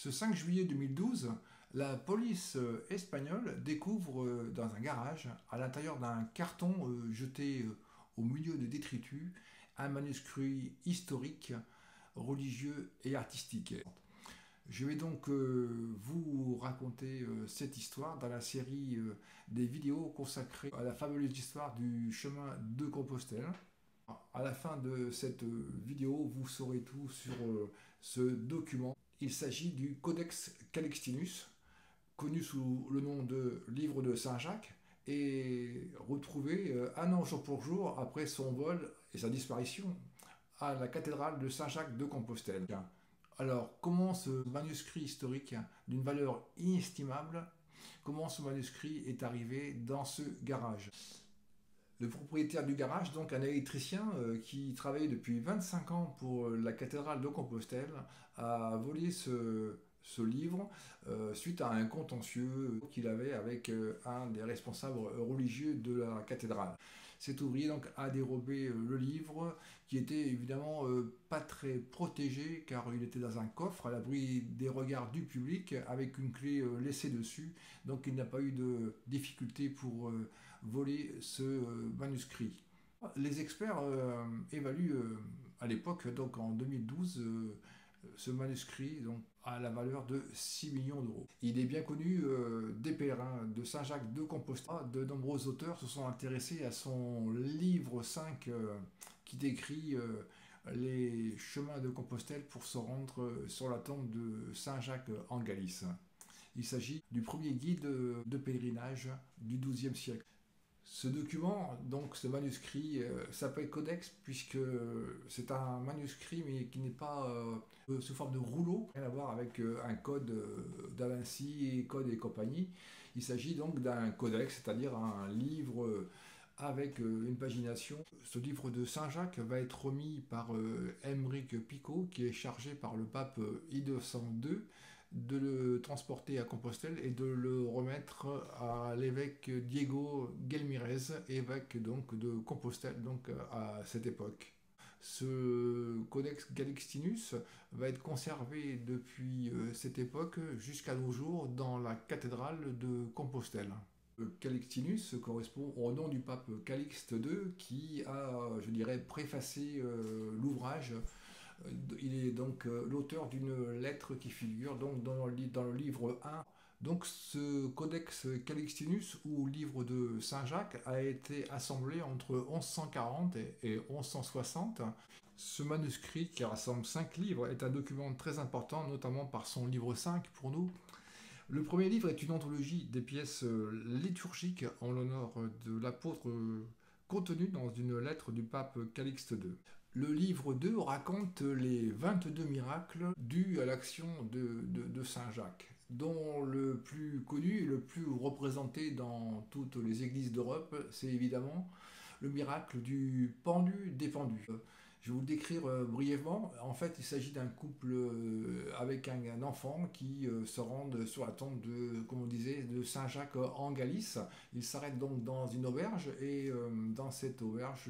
Ce 5 juillet 2012, la police espagnole découvre dans un garage, à l'intérieur d'un carton jeté au milieu de détritus, un manuscrit historique, religieux et artistique. Je vais donc vous raconter cette histoire dans la série des vidéos consacrées à la fabuleuse histoire du chemin de Compostelle. À la fin de cette vidéo, vous saurez tout sur ce document. Il s'agit du Codex Calixtinus, connu sous le nom de Livre de Saint-Jacques, et retrouvé un an jour pour jour après son vol et sa disparition à la cathédrale de Saint-Jacques de Compostelle. Alors, comment ce manuscrit historique d'une valeur inestimable, comment ce manuscrit est arrivé dans ce garage? Le propriétaire du garage, donc un électricien qui travaillait depuis 25 ans pour la cathédrale de Compostelle, a volé ce livre suite à un contentieux qu'il avait avec un des responsables religieux de la cathédrale. Cet ouvrier donc a dérobé le livre qui était évidemment pas très protégé car il était dans un coffre à l'abri des regards du public avec une clé laissée dessus, donc il n'a pas eu de difficulté pour voler ce manuscrit. Les experts évaluent à l'époque, donc en 2012, ce manuscrit donc, a la valeur de 6 millions d'euros. Il est bien connu des pèlerins de Saint-Jacques de Compostelle. De nombreux auteurs se sont intéressés à son livre 5 qui décrit les chemins de Compostelle pour se rendre sur la tombe de Saint-Jacques en Galice. Il s'agit du premier guide de pèlerinage du XIIe siècle. Ce document, donc ce manuscrit, s'appelle Codex puisque c'est un manuscrit mais qui n'est pas sous forme de rouleau, rien à voir avec un code Da Vinci, code et compagnie. Il s'agit donc d'un codex, c'est-à-dire un livre avec une pagination. Ce livre de Saint-Jacques va être remis par Aymeric Picot, qui est chargé par le pape I202 de le transporter à Compostelle et de le remettre à l'évêque Diego Gelmírez, évêque donc de Compostelle donc à cette époque. Ce Codex Calixtinus va être conservé depuis cette époque jusqu'à nos jours dans la cathédrale de Compostelle. Calixtinus correspond au nom du pape Calixte II qui a, je dirais, préfacé l'ouvrage. Il est donc l'auteur d'une lettre qui figure donc dans le livre 1. Donc ce Codex Calixtinus ou livre de Saint-Jacques a été assemblé entre 1140 et 1160. Ce manuscrit qui rassemble 5 livres est un document très important, notamment par son livre 5 pour nous. Le premier livre est une anthologie des pièces liturgiques en l'honneur de l'apôtre contenues dans une lettre du pape Calixte II. Le livre 2 raconte les 22 miracles dus à l'action de Saint Jacques, dont le plus connu et le plus représenté dans toutes les églises d'Europe, c'est évidemment le miracle du pendu dépendu. Je vais vous le décrire brièvement. En fait, il s'agit d'un couple avec un enfant qui se rendent sur la tombe de, comme on disait, de Saint-Jacques en Galice. Ils s'arrêtent donc dans une auberge et dans cette auberge,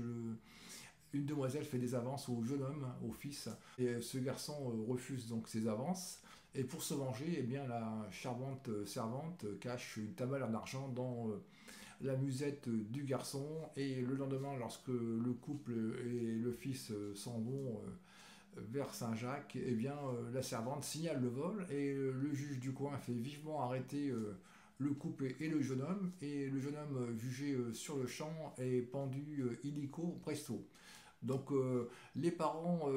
une demoiselle fait des avances au jeune homme, au fils, et ce garçon refuse donc ses avances. Et pour se venger, eh bien, la charmante servante cache une tabale en argent dans la musette du garçon. Et le lendemain, lorsque le couple et le fils s'en vont vers Saint-Jacques, eh bien, la servante signale le vol et le juge du coin fait vivement arrêter le couple et le jeune homme. Et le jeune homme, jugé sur le champ, est pendu illico presto. Donc les parents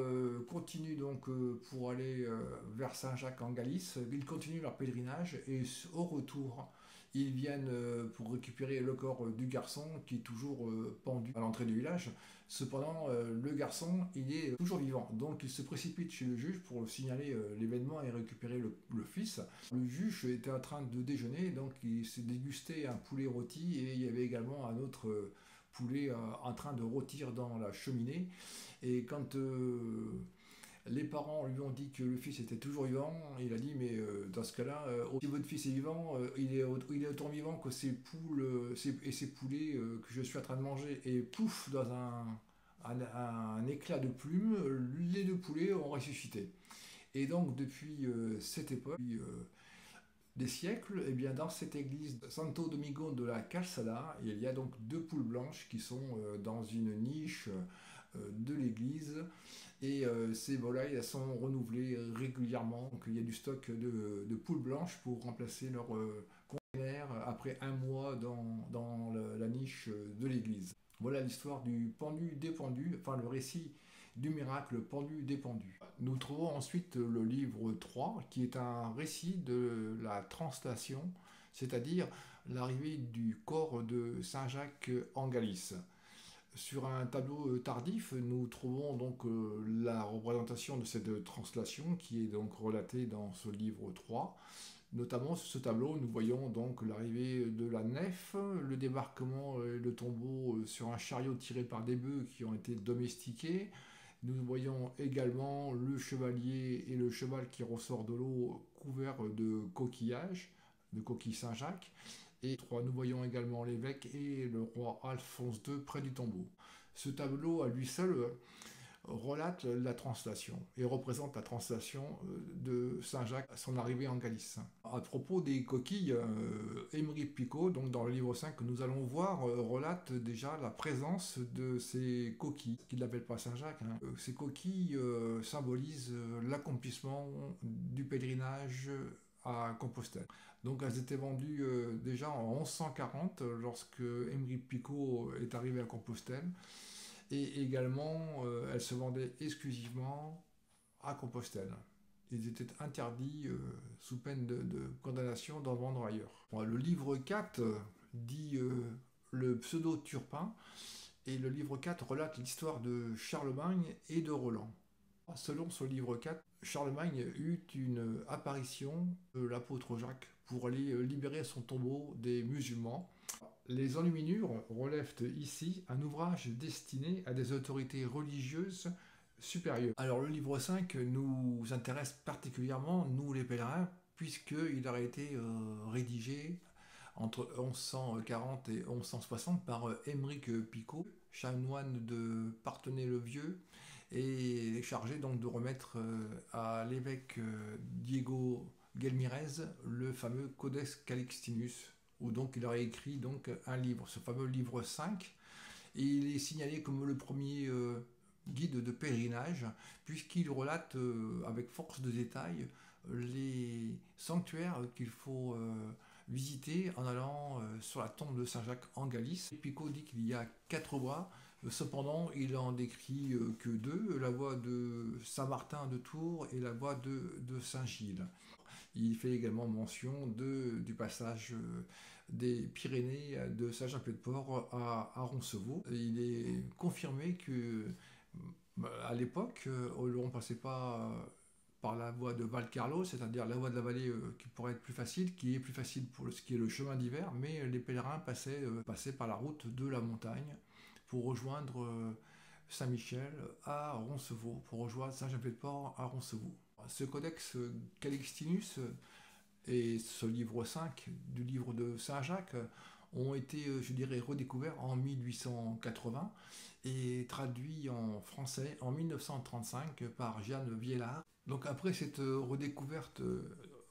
continuent donc pour aller vers Saint-Jacques en Galice. Ils continuent leur pèlerinage et au retour, ils viennent pour récupérer le corps du garçon qui est toujours pendu à l'entrée du village. Cependant, le garçon, il est toujours vivant. Donc il se précipite chez le juge pour signaler l'événement et récupérer le fils. Le juge était en train de déjeuner, donc il s'est dégusté un poulet rôti et il y avait également un autre poulet en train de rôtir dans la cheminée. Et quand les parents lui ont dit que le fils était toujours vivant, il a dit mais dans ce cas-là, si votre fils est vivant, il est autant vivant que ces poules et ces poulets que je suis en train de manger. Et pouf, dans un éclat de plume, les deux poulets ont ressuscité. Et donc depuis cette époque, depuis, des siècles, eh bien, dans cette église de Santo Domingo de la Calzada, il y a donc deux poules blanches qui sont dans une niche de l'église. Et ces volailles elles sont renouvelées régulièrement. Donc il y a du stock de poules blanches pour remplacer leur container après un mois dans la niche de l'église. Voilà l'histoire du pendu-dépendu, enfin le récit du miracle pendu-dépendu. Nous trouvons ensuite le livre 3, qui est un récit de la translation, c'est-à-dire l'arrivée du corps de Saint Jacques en Galice. Sur un tableau tardif, nous trouvons donc la représentation de cette translation qui est donc relatée dans ce livre 3. Notamment sur ce tableau, nous voyons donc l'arrivée de la nef, le débarquement et le tombeau sur un chariot tiré par des bœufs qui ont été domestiqués. Nous voyons également le chevalier et le cheval qui ressort de l'eau couverts de coquillages, de coquilles Saint-Jacques. Et nous voyons également l'évêque et le roi Alphonse II près du tombeau. Ce tableau à lui seul relate la translation et représente la translation de Saint-Jacques à son arrivée en Galice. À propos des coquilles, Émeric Picot, donc dans le livre 5 que nous allons voir, relate déjà la présence de ces coquilles, qu'il n'appelle pas Saint-Jacques. Ces coquilles symbolisent l'accomplissement du pèlerinage à Compostelle. Donc elles étaient vendues déjà en 1140 lorsque Émeric Picot est arrivé à Compostelle. Et également, elles se vendaient exclusivement à Compostelle. Ils étaient interdits sous peine de condamnation d'en vendre ailleurs. Bon, le livre 4 dit le pseudo-Turpin, et le livre 4 relate l'histoire de Charlemagne et de Roland. Selon ce livre 4, Charlemagne eut une apparition de l'apôtre Jacques pour aller libérer son tombeau des musulmans. Les enluminures relèvent ici un ouvrage destiné à des autorités religieuses supérieures. Alors le livre 5 nous intéresse particulièrement, nous les pèlerins, puisqu'il a été rédigé entre 1140 et 1160 par Émeric Picot, chanoine de Parthenay-le-Vieux, et chargé donc de remettre à l'évêque Diego Gelmirez le fameux Codex Calixtinus, où donc il aurait écrit donc un livre, ce fameux livre 5, et il est signalé comme le premier guide de pèlerinage, puisqu'il relate avec force de détail les sanctuaires qu'il faut visiter en allant sur la tombe de Saint-Jacques en Galice. Picot dit qu'il y a 4 voies, cependant il en décrit que 2, la voie de Saint-Martin de Tours et la voie de Saint-Gilles. Il fait également mention du passage des Pyrénées de Saint-Jean-Pied-de-Port à Roncevaux. Il est confirmé que à l'époque, on ne passait pas par la voie de Valcarlo, c'est-à-dire la voie de la vallée qui pourrait être plus facile, qui est plus facile pour ce qui est le chemin d'hiver, mais les pèlerins passaient par la route de la montagne pour rejoindre Saint-Michel à Roncevaux, pour rejoindre Saint-Jean-Pied-de-Port à Roncevaux. Ce codex Calixtinus et ce livre 5 du livre de Saint-Jacques ont été, je dirais, redécouverts en 1880 et traduits en français en 1935 par Jeanne Viellard. Donc après cette redécouverte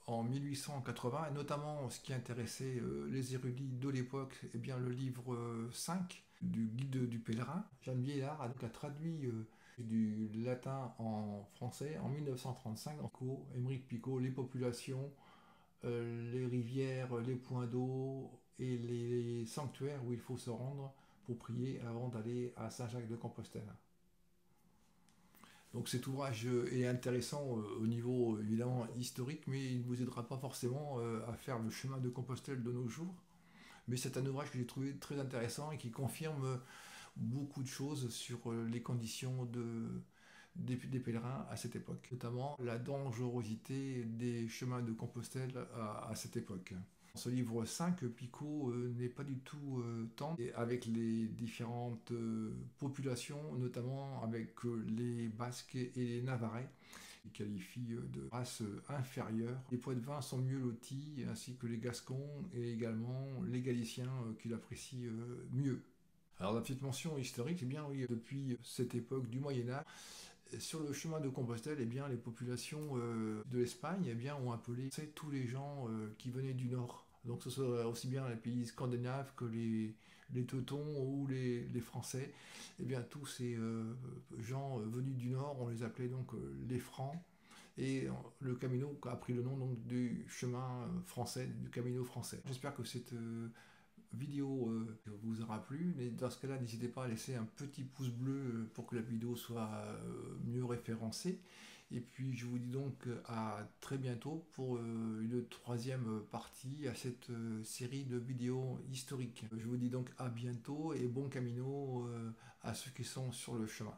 en 1880, et notamment ce qui intéressait les érudits de l'époque, eh bien le livre 5 du guide du pèlerin, Jeanne Viellard a donc traduit du latin en français en 1935. Émeric Picot, les populations, les rivières, les points d'eau et les sanctuaires où il faut se rendre pour prier avant d'aller à Saint-Jacques-de-Compostelle. Donc cet ouvrage est intéressant au niveau évidemment historique, mais il ne vous aidera pas forcément à faire le chemin de Compostelle de nos jours. Mais c'est un ouvrage que j'ai trouvé très intéressant et qui confirme beaucoup de choses sur les conditions des pèlerins à cette époque, notamment la dangerosité des chemins de Compostelle à cette époque. Dans ce livre 5, Picot n'est pas du tout tendre avec les différentes populations, notamment avec les Basques et les Navarrais. Il qualifie de race inférieure. Les Poitevins sont mieux lotis, ainsi que les Gascons et également les Galiciens qu'il apprécie mieux. Alors la petite mention historique, eh bien oui, depuis cette époque du Moyen-Âge, Sur le chemin de Compostelle, eh bien, les populations de l'Espagne eh bien, ont appelé tous les gens qui venaient du nord. Donc ce soit aussi bien les pays scandinaves que les Teutons ou les Français. Eh bien, tous ces gens venus du nord, on les appelait donc les Francs. Et le Camino a pris le nom donc, du chemin français, du Camino français. J'espère que cette vidéo vous aura plu. Mais dans ce cas-là, n'hésitez pas à laisser un petit pouce bleu pour que la vidéo soit mieux référencée. Et puis je vous dis donc à très bientôt pour une troisième partie à cette série de vidéos historiques. Je vous dis donc à bientôt et bon camino à ceux qui sont sur le chemin.